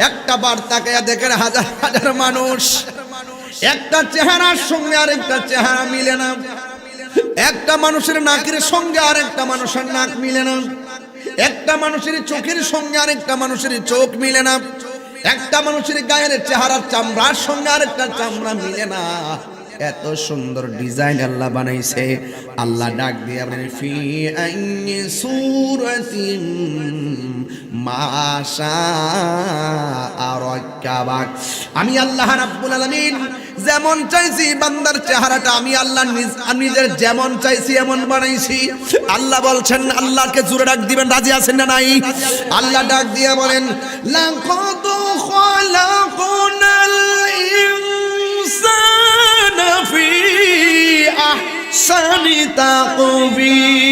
একটা বার তাকায়া দেখেন হাজার হাজার মানুষ, একটা চেহারার সঙ্গে আরেকটা চেহারা মিলে না, একটা মানুষের নাকের সঙ্গে আরেকটা মানুষের নাক মিলে না, একটা মানুষের চোখের সঙ্গে আরেকটা মানুষের চোখ মিলে না, একটা মানুষের গায়ের চেহারার চামড়ার সঙ্গে আরেকটা চামড়া মিলে না। এত সুন্দর ডিজাইন আল্লাহ বানাইছে। আল্লাহ ডাক দিয়ে বলেন ফি আইয়ি সূরাতিন মাশা আরাকাবাক। আমি আল্লাহ রাব্বুল আলামিন যেমন চাইছি বান্দার চেহারাটা আমি আল্লাহ নিজের যেমন চাইছি এমন বানাইছি। আল্লাহ বলছেন, আল্লাহকে জোরে ডাক দিবেন, রাজি আছেন না নাই? আল্লাহ ডাক দিয়ে বলেন লাকাদ খালাকনাল ইনসানা ফি আহসানি তাকবীর।